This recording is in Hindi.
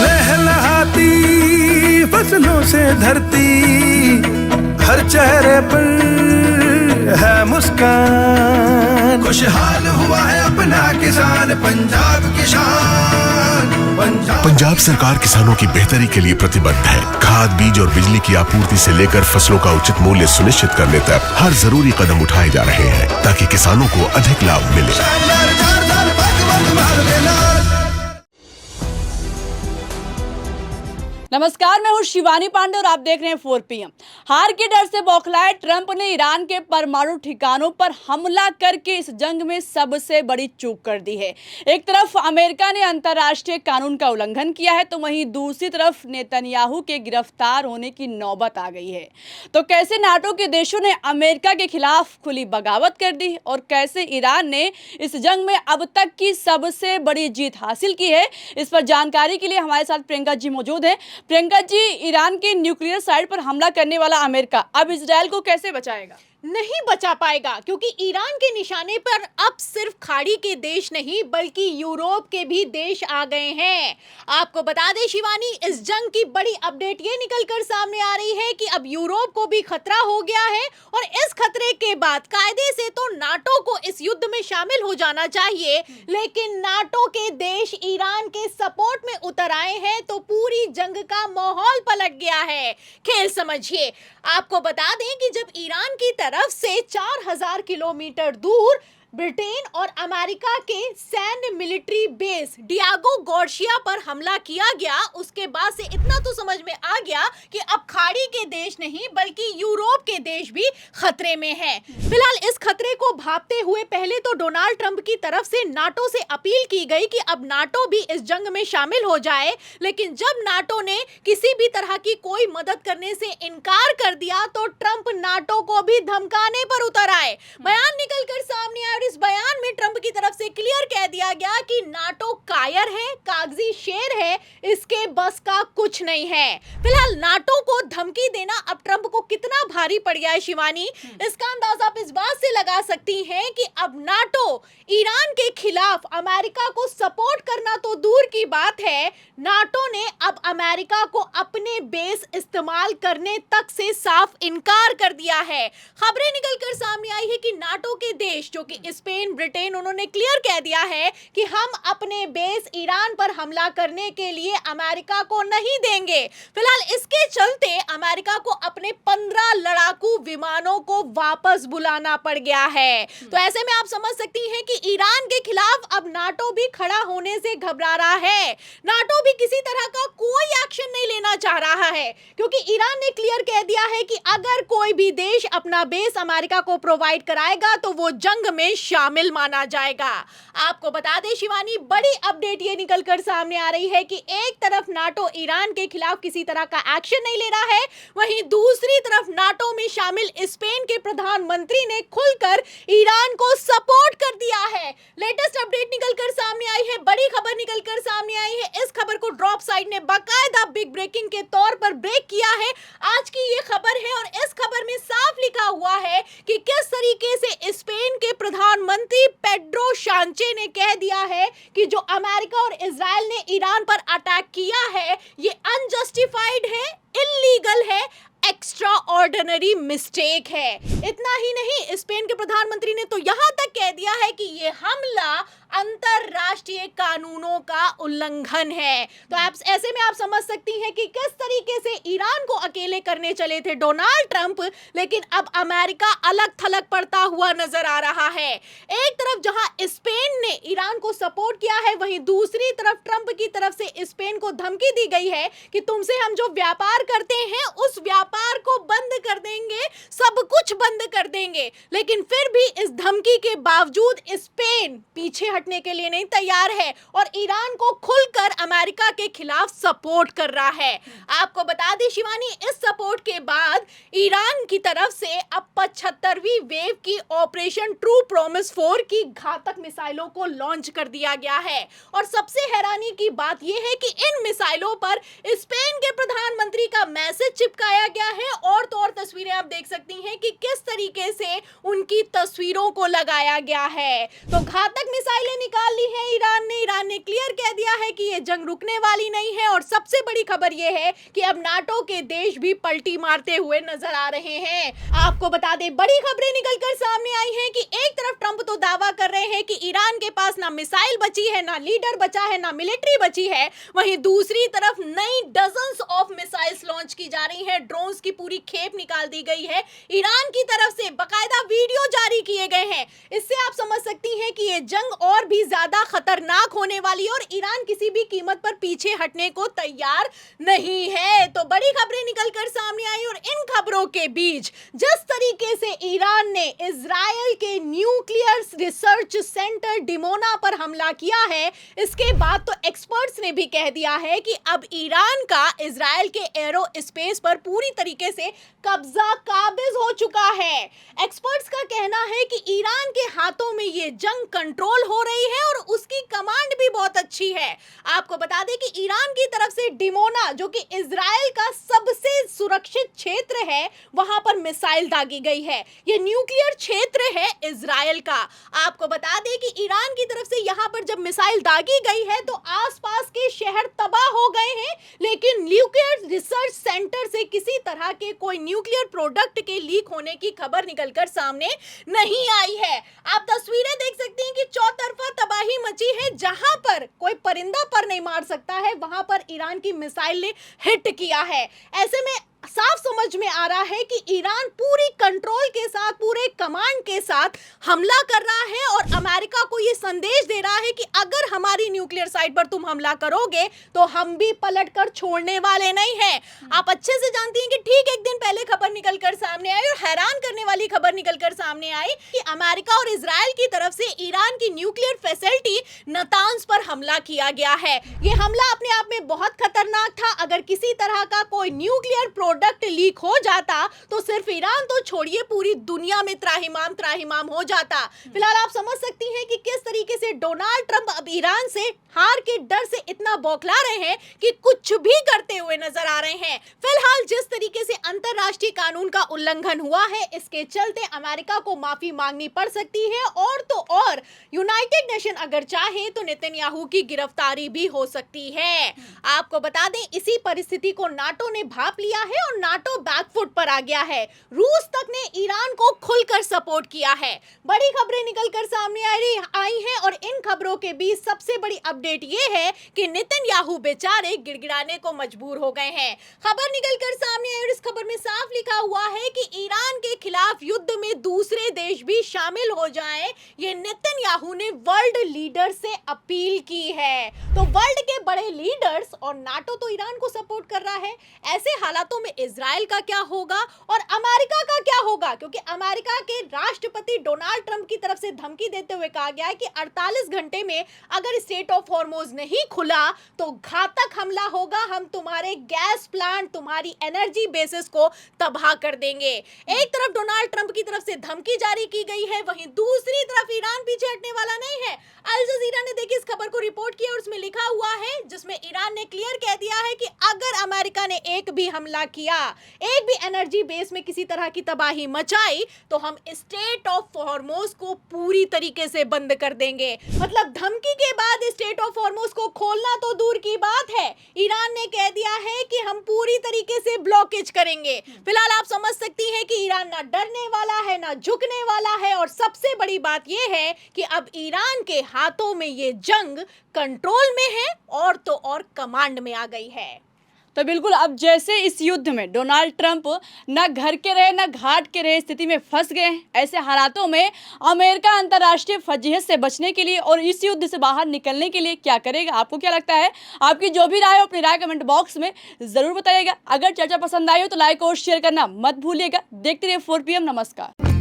लहलहाती फसलों से धरती, हर चेहरे पर है मुस्कान, खुशहाल हुआ है अपना किसान, पंजाब किसान। पंजाब सरकार किसानों की बेहतरी के लिए प्रतिबद्ध है। खाद, बीज और बिजली की आपूर्ति से लेकर फसलों का उचित मूल्य सुनिश्चित करने तक हर जरूरी कदम उठाए जा रहे हैं ताकि किसानों को अधिक लाभ मिले। नमस्कार, मैं हूं शिवानी पांडे और आप देख रहे हैं 4 PM। हार के डर से बौखलाए ट्रंप ने ईरान के परमाणु ठिकानों पर हमला करके इस जंग में सबसे बड़ी चूक कर दी है। एक तरफ अमेरिका ने अंतर्राष्ट्रीय कानून का उल्लंघन किया है, तो वहीं दूसरी तरफ नेतन्याहू के गिरफ्तार होने की नौबत आ गई है। तो कैसे नाटो के देशों ने अमेरिका के खिलाफ खुली बगावत कर दी और कैसे ईरान ने इस जंग में अब तक की सबसे बड़ी जीत हासिल की है, इस पर जानकारी के लिए हमारे साथ प्रियंका जी मौजूद है। प्रियंका जी, ईरान के न्यूक्लियर साइट पर हमला करने वाला अमेरिका अब इजरायल को कैसे बचाएगा? नहीं बचा पाएगा, क्योंकि ईरान के निशाने पर अब सिर्फ खाड़ी के देश नहीं बल्कि यूरोप के भी देश आ गए हैं। आपको बता दें शिवानी, इस जंग की बड़ी अपडेट ये निकलकर सामने आ रही है कि अब यूरोप को भी खतरा हो गया है और इस खतरे के बाद कायदे से तो नाटो को इस युद्ध में शामिल हो जाना चाहिए, लेकिन नाटो के देश ईरान के सपोर्ट में उतर आए हैं तो पूरी जंग का माहौल पलट गया है। खेल समझिए, आपको बता दें कि जब ईरान की तरफ से 4000 किलोमीटर दूर ब्रिटेन और अमेरिका के सैन्य मिलिट्री बेस डियागो गार्सिया पर हमला किया गया, उसके बाद से इतना तो समझ में आ गया कि अब खाड़ी के देश नहीं बल्कि यूरोप के देश भी खतरे में हैं। फिलहाल इस खतरे को भांपते हुए पहले तो डोनाल्ड ट्रंप की तरफ से नाटो से अपील की गई कि अब नाटो भी इस जंग में शामिल हो जाए, लेकिन जब नाटो ने किसी भी तरह की कोई मदद करने से इनकार कर दिया तो ट्रंप नाटो को भी धमकाने पर उतर आए। बयान निकलकर सामने आया, इस बयान में ट्रंप की तरफ से क्लियर कह दिया गया कि नाटो कायर है, कागजी शेर है, इसके बस का कुछ नहीं है। फिलहाल नाटो को धमकी देना अब ट्रंप को कितना भारी पड़ गया है शिवानी, इसका अंदाजा आप इस बात से लगा सकती हैं कि अब नाटो ईरान के खिलाफ अमेरिका को सपोर्ट करना तो दूर की बात है, नाटो ने अब अमेरिका को अपने बेस इस्तेमाल करने तक से साफ इनकार कर दिया है। खबरें निकलकर सामने आई है कि नाटो के देश जो कि स्पेन, ब्रिटेन, उन्होंने क्लियर कह दिया है कि हम अपने बेस ईरान पर हमला करने के लिए अमेरिका को नहीं देंगे। फिलहाल इसके चलते अमेरिका को अपने 15 लड़ाकू विमानों को वापस बुलाना पड़ गया है। तो ऐसे में आप समझ सकती हैं कि ईरान के खिलाफ अब नाटो भी खड़ा होने से घबरा रहा है। नाटो भी किसी तरह का कोई एक्शन नहीं लेना चाह रहा है, क्योंकि ईरान ने क्लियर कह दिया है कि अगर कोई भी देश अपना बेस अमेरिका को प्रोवाइड कराएगा तो वो जंग में शामिल माना जाएगा। आपको बता दें शिवानी, बड़ी अपडेट ये निकलकर सामने आ रही है कि एक तरफ नाटो ईरान के खिलाफ किसी तरह का एक्शन नहीं ले रहा है, वहीं दूसरी तरफ नाटो में शामिल स्पेन के प्रधानमंत्री ने खुलकर ईरान को सपोर्ट कर दिया है। लेटेस्ट अपडेट निकलकर सामने आई है, बड़ी खबर निकलकर सामने आई है। इस खबर को ड्रॉप साइट ने बाकायदा बिग ब्रेकिंग के तौर पर ब्रेक किया है। आज की ये खबर है और इस खबर में साफ लिखा हुआ है कि किस तरीके से स्पेन के प्रधानमंत्री पेड्रो सांचे ने कह दिया है कि जो अमेरिका और इजराइल ने ईरान पर अटैक किया है ये अनजस्टिफाइड है, इल्लीगल है, एक्स्ट्रा ऑर्डिनरी मिस्टेक है। इतना ही नहीं, स्पेन के प्रधानमंत्री ने तो यहां तक कह दिया है कि ये हमला अंतरराष्ट्रीय कानूनों का उल्लंघन है। तो आप ऐसे में आप समझ सकती हैं कि किस तरीके से ईरान को अकेले करने चले थे डोनाल्ड ट्रंप, लेकिन अब अमेरिका अलग थलग पड़ता हुआ नजर आ रहा है। एक तरफ जहां स्पेन ने ईरान को सपोर्ट किया है, वहीं दूसरी तरफ ट्रंप की तरफ से स्पेन को धमकी दी गई है कि तुमसे हम जो व्यापार करते हैं उस व्यापार को बंद कर देंगे, सब कुछ बंद कर देंगे। लेकिन फिर भी इस धमकी के बावजूद स्पेन पीछे हटने के लिए नहीं तैयार है और ईरान को खुलकर अमेरिका के खिलाफ सपोर्ट कर रहा है। आपको बता दें शिवानी, इस सपोर्ट के बाद ईरान की तरफ से अब 75वीं वेव की ऑपरेशन ट्रू प्रॉमिस 4 की घातक मिसाइलों को लॉन्च कर दिया गया है। और सबसे हैरानी की बात यह है कि इन मिसाइलों पर स्पेन के प्रधानमंत्री का मैसेज चिपकाया गया है और तो और तस्वीरें आप देख सकती हैं कि किस तरीके से उनकी तस्वीरों को लगाया गया है। तो घातक मिसाइलें खबरें निकाल ली है ईरान ने क्लियर कह दिया है कि ये जंग रुकने वाली नहीं है। और सबसे बड़ी खबर ये है कि अब नाटो के देश भी पलटी मारते हुए नजर आ रहे हैं। आपको बता दें, बड़ी खबरें निकलकर सामने आई हैं कि एक तरफ ट्रंप तो दावा कर रहे हैं कि ईरान के पास ना मिसाइल बची है, ना लीडर बचा है, ना मिलिट्री बची है, वहीं दूसरी तरफ नई डजन्स ऑफ मिसाइल्स लॉन्च की जा रही है, ड्रोन्स की पूरी खेप निकाल दी गई है, ईरान की तरफ से बकायदा वीडियो जारी किए गए हैं। इससे आप समझ सकती हैं कि ये जंग और भी ज्यादा खतरनाक होने वाली है और ईरान किसी भी कीमत पर पीछे हटने को तैयार नहीं है। तो बड़ी खबरें निकलकर सामने आई और इन खबरों के बीच जिस तरीके से ईरान ने इजराइल के न्यूक्लियर रिसर्च सेंटर डिमोना पर हमला किया है, इसके बाद तो एक्सपर्ट्स ने भी कह दिया है कि अब ईरान का इजराइल के एरो स्पेस पर पूरी तरीके से कब्जा काबिज हो चुका है। एक्सपर्ट्स का कहना है कि ईरान के हाथों में ये जंग कंट्रोल हो रही है और उसकी कमांड भी बहुत अच्छी है। आपको बता दें कि ईरान की तरफ से डिमोना, जो कि इजराइल का सबसे सुरक्षित क्षेत्र है, वहां पर मिसाइल दागी गई है। ये न्यूक्लियर क्षेत्र है इजराइल का। आपको बता दें कि ईरान की तरफ से यहां पर जब मिसाइल दागी गई है तो आसपास के शहर तबाह हो गए हैं, लेकिन न्यूक्लियर रिसर्च सेंटर से किसी तरह के कोई न्यूक्लियर प्रोडक्ट के लीक होने की खबर निकलकर सामने नहीं आई है। आप तस्वीरें देख सकते हैं कि चौतरफा तबाही मची है। जहां पर कोई परिंदा पर नहीं मार सकता है, वहां पर ईरान की मिसाइल ने हिट किया है। ऐसे में साफ समझ में आ रहा है कि ईरान पूरी कंट्रोल के साथ, पूरे कमांड के साथ हमला कर रहा है और अमेरिका को यह संदेश दे रहा है कि अगर हमारी न्यूक्लियर साइट पर तुम हमला करोगे तो हम भी पलटकर छोड़ने वाले नहीं हैं। आप अच्छे से जानती हैं कि ठीक एक दिन पहले खबर निकलकर सामने आई और हैरान करने वाली खबर निकलकर सामने आई कि अमेरिका और इजराइल की तरफ से ईरान की न्यूक्लियर फैसिलिटी नतांज पर हमला किया गया है। यह हमला अपने आप में बहुत खतरनाक था। अगर किसी तरह का कोई न्यूक्लियर प्रोडक्ट लीक हो जाता तो सिर्फ ईरान तो छोड़िए, पूरी दुनिया में त्राहिमाम हो जाता। फिलहाल आप समझ सकती हैं कि किस तरीके से डोनाल्ड ट्रंप अब ईरान से हार के डर से इतना बौखला रहे हैं कि कुछ भी करते हुए नजर आ रहे हैं। फिलहाल जिस तरीके से अंतरराष्ट्रीय कानून का उल्लंघन हुआ है, इसके चलते अमेरिका को माफी मांगनी पड़ सकती है और तो और यूनाइटेड नेशन अगर चाहे तो नेतन्याहू की गिरफ्तारी भी हो सकती है। आपको बता दें, इसी परिस्थिति को नाटो ने भांप लिया है और नाटो बैकफुट पर आ गया है। रूस तक ने ईरान को खुलकर सपोर्ट किया है। बड़ी खबरें निकलकर सामने आई हैं और इन खबरों के बीच सबसे बड़ी अपडेट ये है कि नेतन्याहू बेचारे गिड़गिड़ाने को मजबूर हो गए हैं। खबर निकलकर सामने आई और इस खबर में साफ लिखा हुआ है कि ईरान के खिलाफ युद्ध में दूसरे देश भी शामिल हो जाएं, ये नेतन्याहू ने वर्ल्ड लीडर से अपील की है। तो वर्ल्ड के बड़े लीडर्स और नाटो तो ईरान को सपोर्ट कर रहा है। ऐसे हालातों में इजराइल का क्या होगा और अमेरिका का क्या होगा, क्योंकि अमेरिका के राष्ट्रपति डोनाल्ड ट्रंप की तरफ से धमकी देते हुए कहा गया है कि 48 घंटे में अगर स्ट्रेट ऑफ हॉर्मुज नहीं खुला तो घातक हमला होगा, हम तुम्हारे गैस प्लांट, तुम्हारी एनर्जी बेसिस को तबाह कर देंगे। एक तरफ डोनाल्ड ट्रंप की तरफ से धमकी जारी की गई है, वहीं दूसरी तरफ ईरान पीछे हटने वाला नहीं है। अल जजीरा ने देखिए इस खबर को रिपोर्ट किया और उसमें लिखा हुआ है, जिसमें ईरान ने क्लियर कह दिया है कि अगर अमेरिका ने एक भी हमला किया, एक भी एनर्जी बेस में किसी तरह की तबाही मचाई, तो हम स्ट्रेट ऑफ हॉर्मुज को पूरी तरीके से बंद कर देंगे। मतलब धमकी के बाद स्ट्रेट ऑफ हॉर्मुज को खोलना तो दूर की बात है, ईरान ने कह दिया है कि हम पूरी तरीके से ब्लॉकेज करेंगे। फिलहाल आप समझ सकती हैं कि ईरान ना डरने वाला है, ना झुकने वाला है और सबसे बड़ी बात यह है कि अब ईरान के हाथों में ये जंग कंट्रोल में है और तो और कमांड में आ गई है। तो बिल्कुल अब जैसे इस युद्ध में डोनाल्ड ट्रंप ना घर के रहे ना घाट के रहे स्थिति में फंस गए हैं, ऐसे हालातों में अमेरिका अंतर्राष्ट्रीय फजीहत से बचने के लिए और इस युद्ध से बाहर निकलने के लिए क्या करेगा? आपको क्या लगता है? आपकी जो भी राय हो अपनी राय कमेंट बॉक्स में ज़रूर बताइएगा। अगर चर्चा पसंद आई हो तो लाइक और शेयर करना मत भूलिएगा। देखते रहिए 4 PM। नमस्कार।